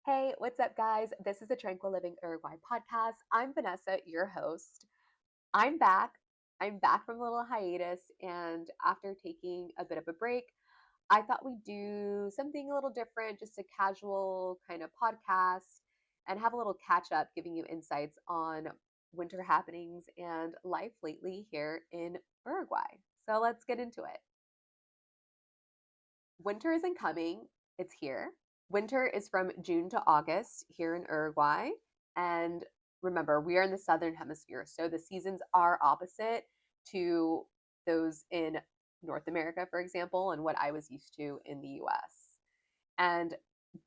Hey, what's up, guys? This is the Tranquil Living Uruguay podcast. I'm Vanessa, your host. I'm back. I'm back from a little hiatus, and after taking a bit of a break, I thought we'd do something a little different, just a casual kind of podcast, and have a little catch up, giving you insights on winter happenings and life lately here in Uruguay. So let's get into it. Winter isn't coming, it's here. Winter is from June to August here in Uruguay. And remember, we are in the Southern Hemisphere, so the seasons are opposite to those in North America, for example, and what I was used to in the US. And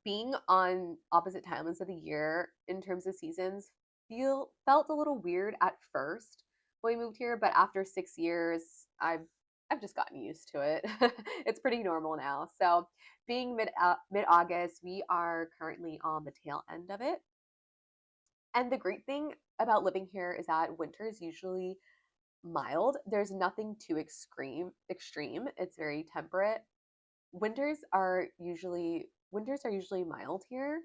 being on opposite timelines of the year in terms of seasons felt a little weird at first when we moved here, but after 6 years, I've just gotten used to it. It's pretty normal now. So, being mid August, we are currently on the tail end of it. And the great thing about living here is that winter is usually mild. There's nothing too extreme. It's very temperate. Winters are usually mild here.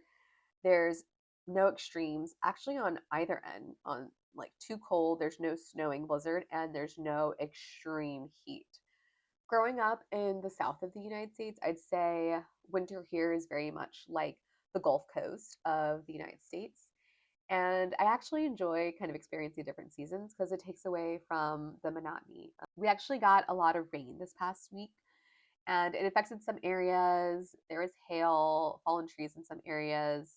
There's no extremes actually on either end. On like too cold, there's no snowing blizzard, and there's no extreme heat. Growing up in the south of the United States, I'd say winter here is very much like the Gulf Coast of the United States. And I actually enjoy kind of experiencing different seasons because it takes away from the monotony. We actually got a lot of rain this past week, and it affected some areas. There was hail, fallen trees in some areas.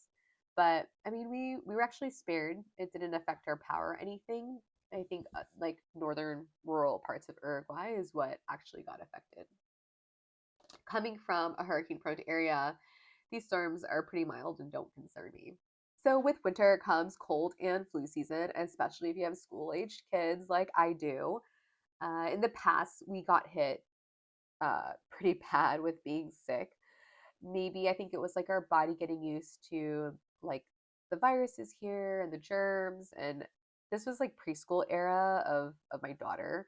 But I mean, we were actually spared. It didn't affect our power or anything. I think like northern rural parts of Uruguay is what actually got affected. Coming from a hurricane prone area, these storms are pretty mild and don't concern me. So with winter comes cold and flu season, especially if you have school aged kids like I do. In the past, we got hit pretty bad with being sick. Maybe I think it was like our body getting used to like the viruses here and the germs, and this was like preschool era of my daughter.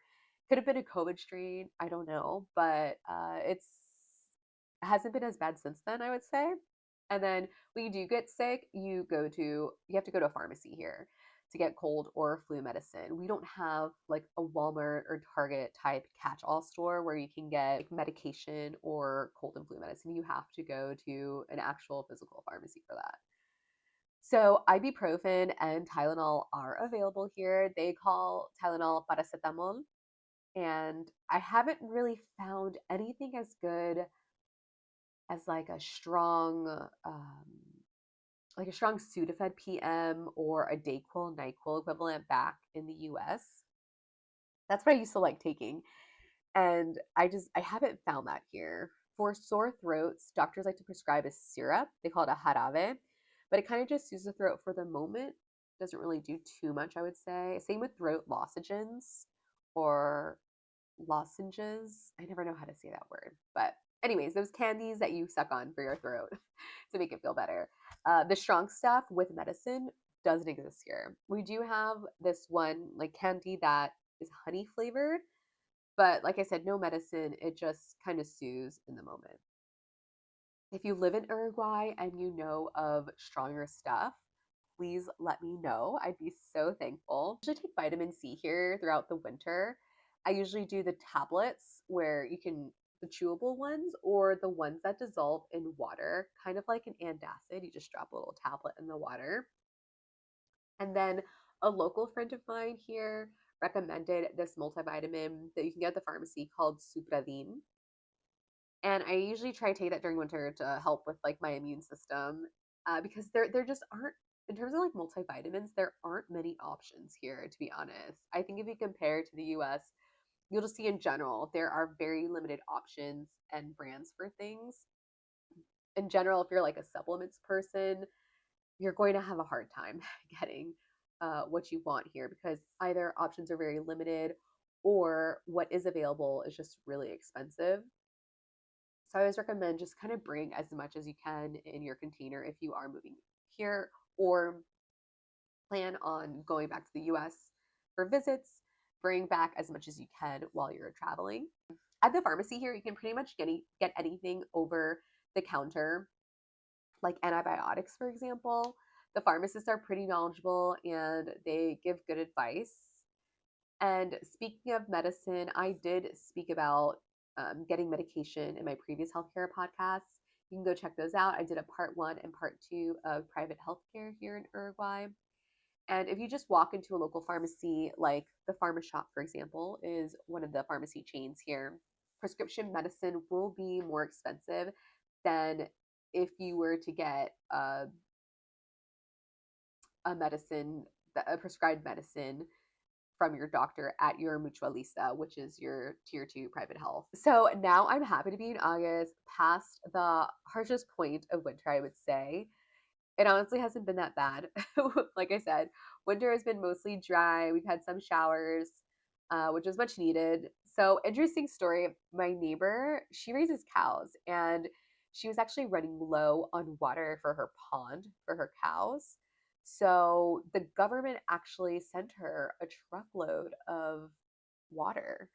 Could have been a COVID strain, I don't know, but it hasn't been as bad since then, I would say. And then when you do get sick, you have to go to a pharmacy here to get cold or flu medicine. We don't have like a Walmart or Target type catch-all store where you can get like, medication or cold and flu medicine. You have to go to an actual physical pharmacy for that. So ibuprofen and Tylenol are available here. They call Tylenol paracetamol, and I haven't really found anything as good as like a strong Sudafed PM or a Dayquil NyQuil equivalent back in the US. That's what I used to like taking. And I haven't found that here. For sore throats, doctors like to prescribe a syrup. They call it a jarabe, but it kind of just soothes the throat for the moment. Doesn't really do too much, I would say. Same with throat lozenges or lozenges. I never know how to say that word. But anyways, those candies that you suck on for your throat to make it feel better. The strong stuff with medicine doesn't exist here. We do have this one like candy that is honey flavored, but like I said, no medicine. It just kind of soothes in the moment. If you live in Uruguay and you know of stronger stuff, please let me know. I'd be so thankful. I usually take vitamin C here throughout the winter. I usually do the tablets where you can, the chewable ones, or the ones that dissolve in water, kind of like an antacid. You just drop a little tablet in the water. And then a local friend of mine here recommended this multivitamin that you can get at the pharmacy called Supradin. And I usually try to take that during winter to help with like my immune system because there just aren't, in terms of like multivitamins, there aren't many options here, to be honest. I think if you compare to the US, you'll just see in general there are very limited options and brands for things. In general, if you're like a supplements person, you're going to have a hard time getting what you want here because either options are very limited or what is available is just really expensive. So I always recommend just kind of bring as much as you can in your container if you are moving here or plan on going back to the US for visits. Bring back as much as you can while you're traveling. At the pharmacy here, you can pretty much get anything over the counter, like antibiotics, for example. The pharmacists are pretty knowledgeable and they give good advice. And speaking of medicine, I did speak about getting medication in my previous healthcare podcasts. You can go check those out. I did a part one and part two of private healthcare here in Uruguay. And if you just walk into a local pharmacy, like the Pharma Shop, for example, is one of the pharmacy chains here, prescription medicine will be more expensive than if you were to get a medicine, a prescribed medicine from your doctor at your mutualista, which is your tier two private health. So now I'm happy to be in August, past the harshest point of winter, I would say. It honestly hasn't been that bad. Like I said, winter has been mostly dry. We've had some showers, which is much needed. So, interesting story. My neighbor, she raises cows, and she was actually running low on water for her pond for her cows. So, the government actually sent her a truckload of water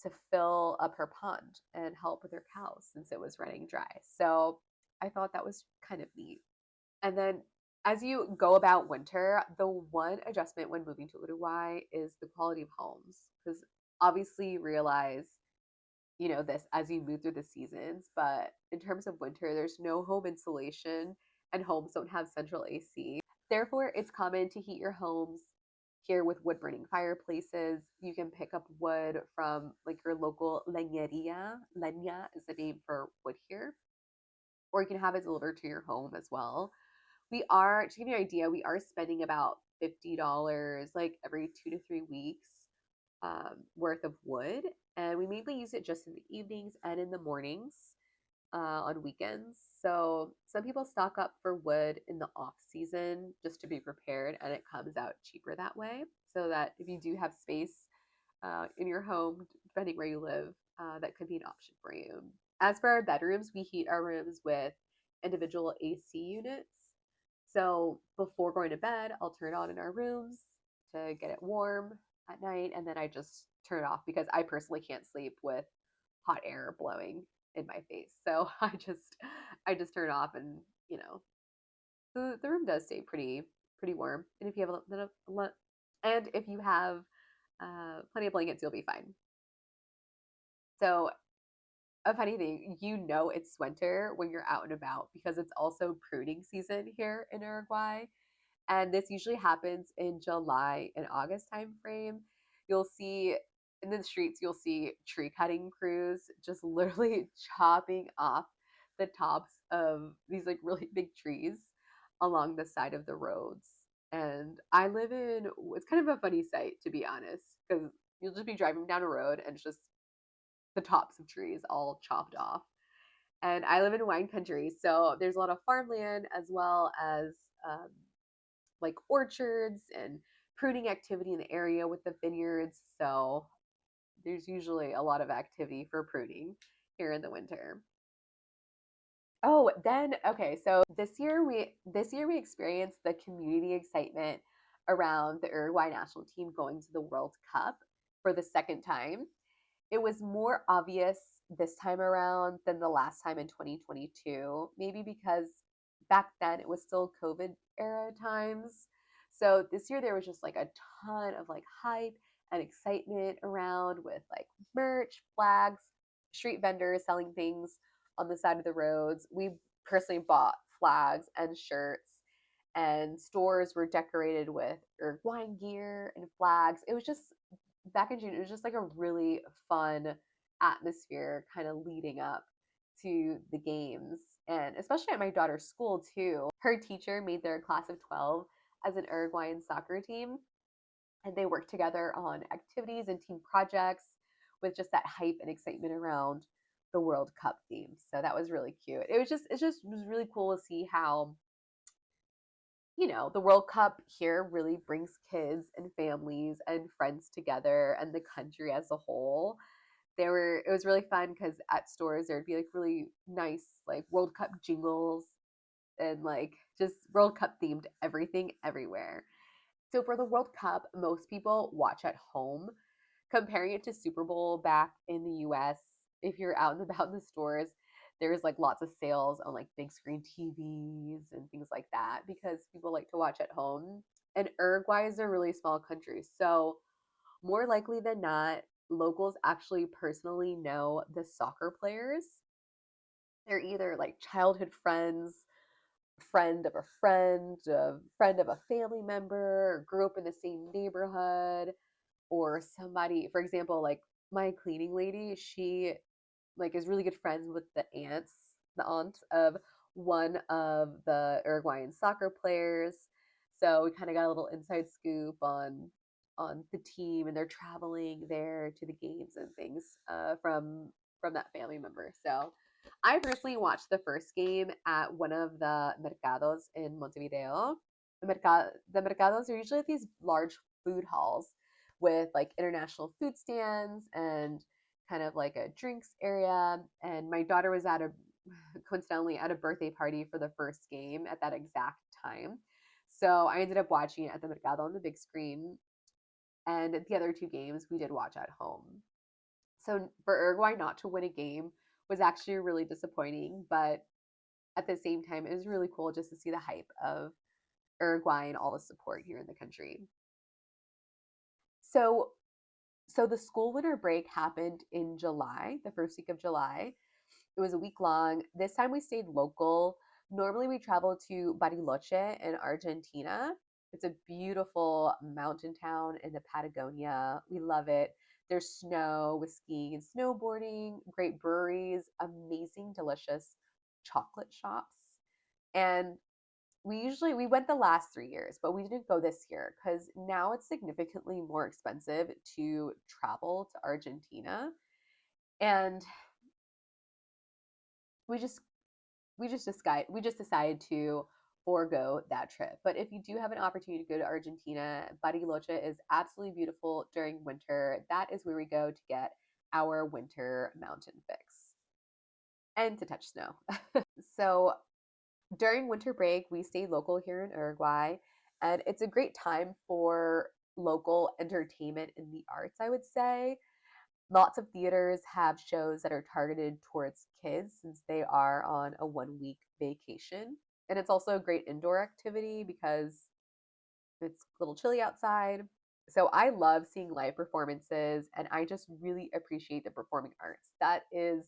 to fill up her pond and help with her cows since it was running dry. So, I thought that was kind of neat. And then as you go about winter, the one adjustment when moving to Uruguay is the quality of homes. Because obviously you realize, this as you move through the seasons, but in terms of winter, there's no home insulation and homes don't have central AC. Therefore, it's common to heat your homes here with wood burning fireplaces. You can pick up wood from like your local leñeria. Leña is the name for wood here. Or you can have it delivered to your home as well. We are, to give you an idea, we are spending about $50 like every 2 to 3 weeks worth of wood. And we mainly use it just in the evenings and in the mornings on weekends. So some people stock up for wood in the off season just to be prepared, and it comes out cheaper that way. So that if you do have space in your home, depending where you live, that could be an option for you. As for our bedrooms, we heat our rooms with individual AC units. So before going to bed, I'll turn it on in our rooms to get it warm at night, and then I just turn it off because I personally can't sleep with hot air blowing in my face. So I just turn it off, and the room does stay pretty warm. And if you have and if you have plenty of blankets, you'll be fine. So a funny thing, it's winter when you're out and about because it's also pruning season here in Uruguay. And this usually happens in July and August timeframe. You'll see in the streets, you'll see tree cutting crews just literally chopping off the tops of these like really big trees along the side of the roads. And I live in, it's kind of a funny sight to be honest, because you'll just be driving down a road and it's just the tops of trees all chopped off. And I live in wine country, so there's a lot of farmland as well as um, like orchards and pruning activity in the area with the vineyards. So there's usually a lot of activity for pruning here in the winter. Oh, then okay, so this year we experienced the community excitement around the Uruguay national team going to the World Cup for the second time. It was more obvious this time around than the last time in 2022, maybe because back then it was still COVID era times. So this year there was just like a ton of like hype and excitement around with like merch, flags, street vendors selling things on the side of the roads. We personally bought flags and shirts, and stores were decorated with Uruguayan gear and flags. It was just back in June, it was just like a really fun atmosphere kind of leading up to the games. And especially at my daughter's school, too. Her teacher made their class of 12 as an Uruguayan soccer team, and they worked together on activities and team projects with just that hype and excitement around the World Cup theme. So that was really cute. It was really cool to see how the World Cup here really brings kids and families and friends together and the country as a whole. It was really fun because at stores there'd be like really nice like World Cup jingles and like just World Cup themed everything everywhere. So for the World Cup, most people watch at home. Comparing it to Super Bowl back in the US, if you're out and about in the stores, there's like lots of sales on like big screen TVs and things like that because people like to watch at home. And Uruguay is a really small country. So, more likely than not, locals actually personally know the soccer players. They're either like childhood friends, a friend of a family member, grew up in the same neighborhood, or somebody, for example, like my cleaning lady, she like is really good friends with the aunt of one of the Uruguayan soccer players. So we kind of got a little inside scoop on the team, and they're traveling there to the games and things from that family member. So I personally watched the first game at one of the mercados in Montevideo. The mercados are usually these large food halls with like international food stands and kind of like a drinks area. And my daughter was at a coincidentally at a birthday party for the first game at that exact time. So I ended up watching it at the Mercado on the big screen. And the other two games we did watch at home. So for Uruguay not to win a game was actually really disappointing, but at the same time, it was really cool just to see the hype of Uruguay and all the support here in the country. So so the school winter break happened in July, the first week of July. It was a week long. This time we stayed local. Normally we travel to Bariloche in Argentina. It's a beautiful mountain town in the Patagonia. We love it. There's snow with skiing and snowboarding, great breweries, amazing, delicious chocolate shops. And we went the last 3 years, but we didn't go this year because now it's significantly more expensive to travel to Argentina. And we just we just decided to forego that trip. But if you do have an opportunity to go to Argentina, Bariloche is absolutely beautiful during winter. That is where we go to get our winter mountain fix and to touch snow. So during winter break, we stay local here in Uruguay, and it's a great time for local entertainment in the arts, I would say. Lots of theaters have shows that are targeted towards kids since they are on a 1 week vacation. And it's also a great indoor activity because it's a little chilly outside. So I love seeing live performances and I just really appreciate the performing arts. That is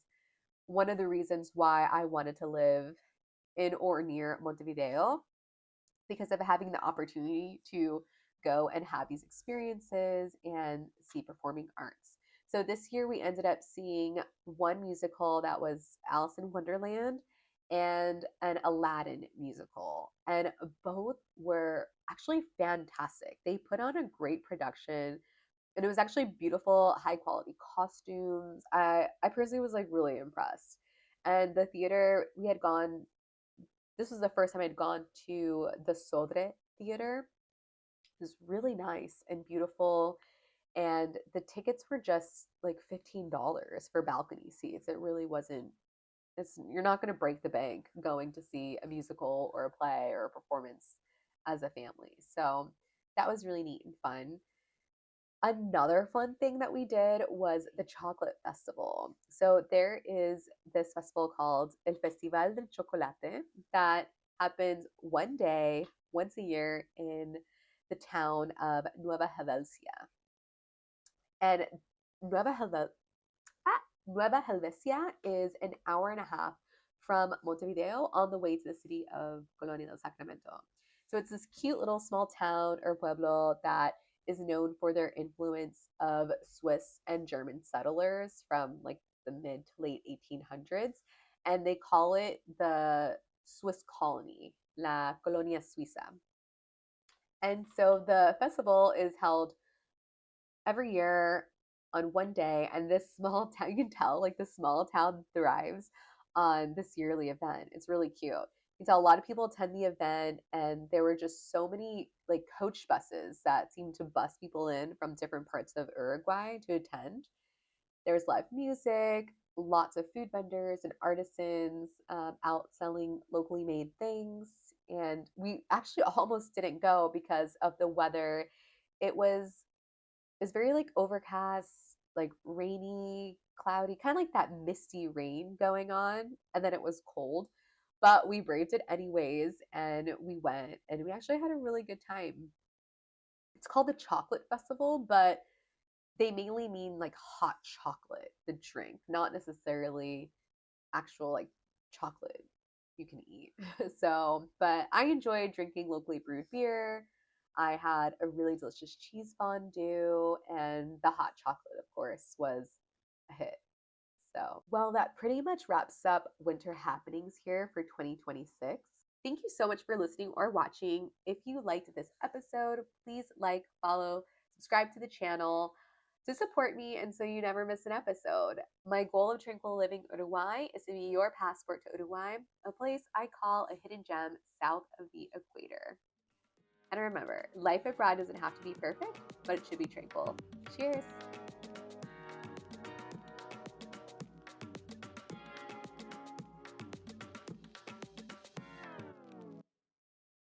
one of the reasons why I wanted to live in or near Montevideo because of having the opportunity to go and have these experiences and see performing arts. So this year we ended up seeing one musical that was Alice in Wonderland and an Aladdin musical. And both were actually fantastic. They put on a great production and it was actually beautiful, high quality costumes. I personally was like really impressed. And the theater we had gone this was the first time I'd gone to the Sodre Theater. It was really nice and beautiful. And the tickets were just like $15 for balcony seats. It really wasn't, you're not going to break the bank going to see a musical or a play or a performance as a family. So that was really neat and fun. Another fun thing that we did was the chocolate festival. So there is this festival called El Festival del Chocolate that happens one day, once a year in the town of Nueva Helvecia. And Nueva Helvecia, Nueva Helvecia is an hour and a half from Montevideo on the way to the city of Colonia del Sacramento. So it's this cute little small town or pueblo that is known for their influence of Swiss and German settlers from like the mid to late 1800s. And they call it the Swiss colony, La Colonia Suiza. And so the festival is held every year on one day, and this small town, you can tell like the small town thrives on this yearly event. It's really cute. You can tell a lot of people attend the event, and there were just so many like coach buses that seemed to bus people in from different parts of Uruguay to attend. There was live music, lots of food vendors and artisans out selling locally made things. And we actually almost didn't go because of the weather. It was very like overcast like rainy, cloudy, kind of like that misty rain going on. And then it was cold, but we braved it anyways. And we went and we actually had a really good time. It's called the Chocolate Festival, but they mainly mean like hot chocolate, the drink, not necessarily actual like chocolate you can eat. So, but I enjoyed drinking locally brewed beer. I had a really delicious cheese fondue, and the hot chocolate, of course, was a hit. So, well, that pretty much wraps up winter happenings here for 2026. Thank you so much for listening or watching. If you liked this episode, please like, follow, subscribe to the channel to support me and so you never miss an episode. My goal of Tranquil Living Uruguay is to be your passport to Uruguay, a place I call a hidden gem south of the equator. And remember, life abroad doesn't have to be perfect, but it should be tranquil. Cheers!